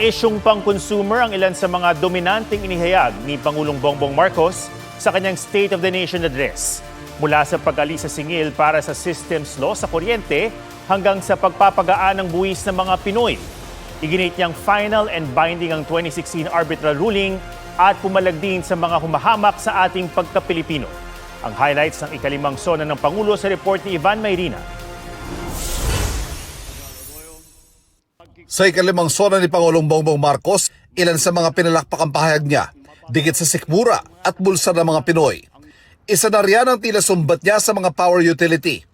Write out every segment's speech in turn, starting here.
isyung pang-consumer ang ilan sa mga dominanteng inihayag ni Pangulong Bongbong Marcos sa kanyang State of the Nation address. Mula sa pag-alis sa singil para sa systems law sa kuryente hanggang sa pagpapagaan ng buwis ng mga Pinoy. Iginit niyang final and binding ang 2016 arbitral ruling at pumalag din sa mga humahamak sa ating pagka-Pilipino. Ang highlights ng ikalimang sona ng Pangulo sa report ni Ivan Mayrina. Sa ikalimang sona ni Pangulong Bongbong Marcos, ilan sa mga pinalakpak ang pahayag niya, dikit sa sikmura at bulsa ng mga Pinoy. Isa na riyan ang tila sumbat niya sa mga power utility.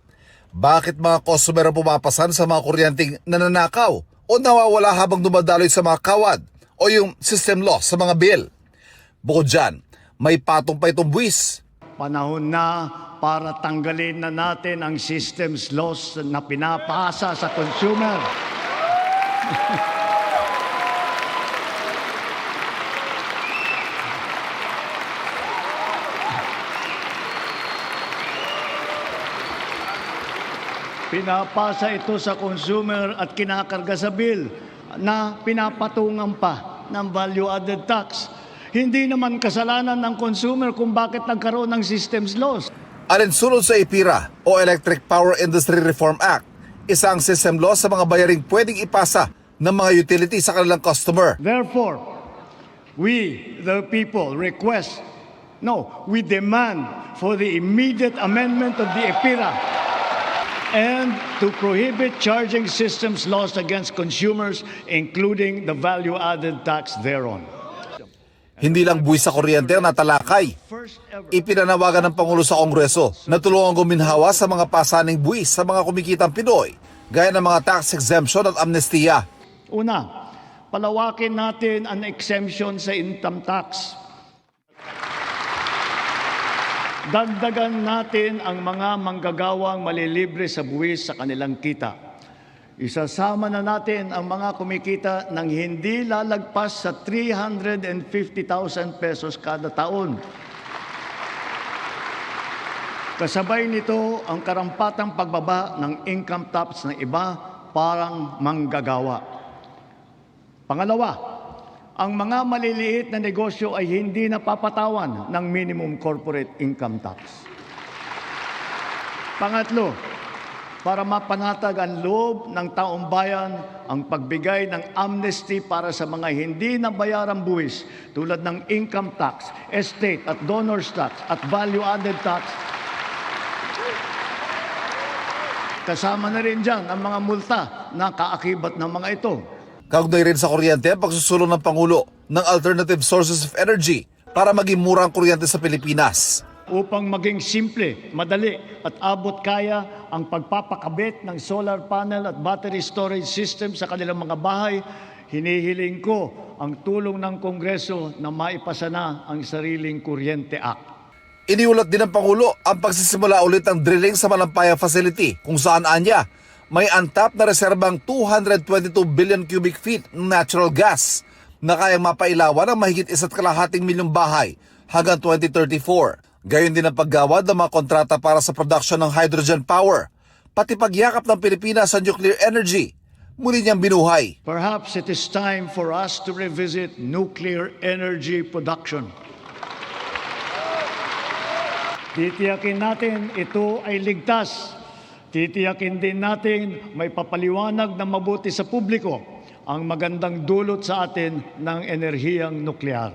Bakit mga customer ang pumapasan sa mga kuryenteng nananakaw o nawawala habang dumadaloy sa mga kawad o yung system loss sa mga bill? Bukod dyan, may patong pa itong buwis. Panahon na para tanggalin na natin ang systems loss na pinapasa sa consumer. Pinapasa ito sa consumer at kinakarga sa bill na pinapatungan pa ng value-added tax. Hindi naman kasalanan ng consumer kung bakit nagkaroon ng systems loss. Alinsunod sa EPIRA o Electric Power Industry Reform Act, isa ang system loss sa mga bayaring pwedeng ipasa ng mga utility sa kanilang customer. Therefore, we, the people, we demand for the immediate amendment of the EPIRA and to prohibit charging systems loss against consumers, including the value-added tax thereon. Hindi lang buwis sa kuryente ang natalakay. Ipinanawagan ng Pangulo sa Kongreso na tulungang guminhawa sa mga pasaning buwis sa mga kumikitang Pinoy, gaya ng mga tax exemption at amnestiya. Una, palawakin natin ang exemption sa income tax. Dagdagan natin ang mga manggagawang malilibre sa buwis sa kanilang kita. Isasama na natin ang mga kumikita ng hindi lalagpas sa 350,000 pesos kada taon. Kasabay nito ang karampatang pagbaba ng income tax ng iba parang manggagawa. Pangalawa, ang mga maliliit na negosyo ay hindi napapatawan ng minimum corporate income tax. Pangatlo, para mapanatag ang loob ng taong bayan ang pagbigay ng amnesty para sa mga hindi nabayarang buwis tulad ng income tax, estate at donors tax at value-added tax. Kasama na rin dyan ang mga multa na kaakibat ng mga ito. Kaugnay rin sa kuryente ang pagsusulong ng Pangulo ng alternative sources of energy para maging mura ang kuryente sa Pilipinas. Upang maging simple, madali at abot kaya ang pagpapakabit ng solar panel at battery storage system sa kanilang mga bahay, hinihiling ko ang tulong ng Kongreso na maipasa na ang Sariling Kuryente Act. Iniulat din ng Pangulo ang pagsisimula ulit ng drilling sa Malampaya Facility kung saan anya may untap na reserbang 222 billion cubic feet ng natural gas na kayang mapailawan ng mahigit 1.5 milyong bahay hanggang 2034. Gayon din ang paggawad ng mga kontrata para sa production ng hydrogen power, pati pagyakap ng Pilipinas sa nuclear energy. Muli niyang binuhay. Perhaps it is time for us to revisit nuclear energy production. Titiyakin natin ito ay ligtas. Titiyakin din natin may papaliwanag na mabuti sa publiko ang magandang dulot sa atin ng enerhiyang nuklear.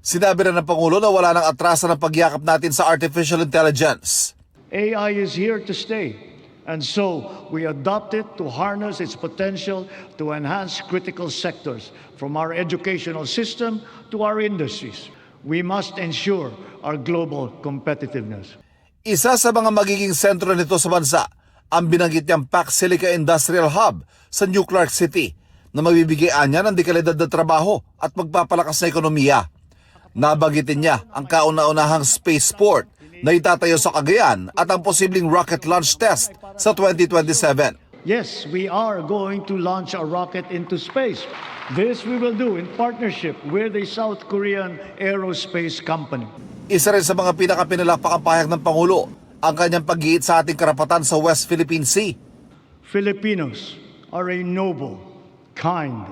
Sinabi rin ng Pangulo na wala nang atrasan ng pagyakap natin sa artificial intelligence. AI is here to stay, and so we adopt it to harness its potential to enhance critical sectors, from our educational system to our industries. We must ensure our global competitiveness. Isa sa mga magiging sentro nito sa bansa ang binanggit niyang Pac Silica Industrial Hub sa New Clark City na magbibigyan niya ng dekalidad na trabaho at magpapalakas na ekonomiya. Nabanggitin niya ang kauna-unahang spaceport na itatayo sa Cagayan at ang posibleng rocket launch test sa 2027. Yes, we are going to launch a rocket into space. This we will do in partnership with a South Korean aerospace company. Isa rin sa mga pinakapinalakpak ang pahayag ng Pangulo ang kanyang pag-iit sa ating karapatan sa West Philippine Sea. Filipinos are a noble, kind,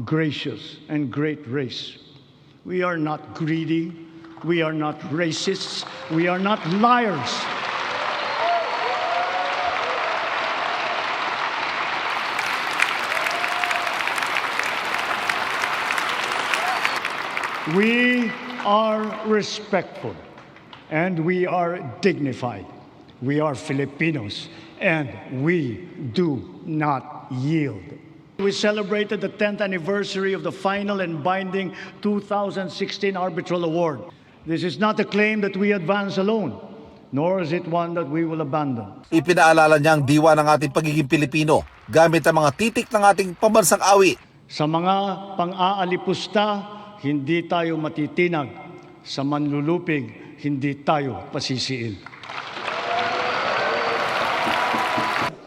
gracious, and great race. We are not greedy. We are not racists. We are not liars. We are respectful and we are dignified. We are Filipinos and we do not yield. We celebrated the 10th anniversary of the final and binding 2016 Arbitral Award. This is not a claim that we advance alone, nor is it one that we will abandon. Ipinaalala niya ang diwa ng ating pagiging Pilipino gamit ang mga titik ng ating pambansang awit. Sa mga pang-aalipusta, hindi tayo matitinag. Sa manlulupig, hindi tayo pasisiil.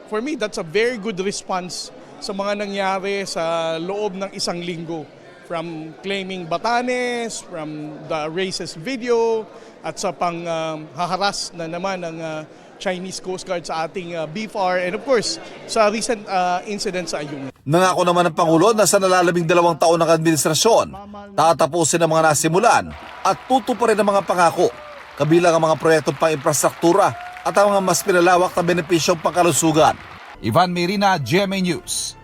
For me, that's a very good response sa mga nangyari sa loob ng isang linggo. From claiming Batanes, from the racist video, at sa pang-haharas na naman ng Chinese Coast Guard sa ating BFAR, and of course, sa recent incident sa Ayungin. Nangako naman ng Pangulo na sa nalalabing 2 taon ng administrasyon, tatapusin ang mga nasimulan at tutuparin ang mga pangako, kabilang ang mga proyektong pang-infrastruktura at ang mga mas pinalawak na benepisyong pangkalusugan. Ivan Mirina, GMA News.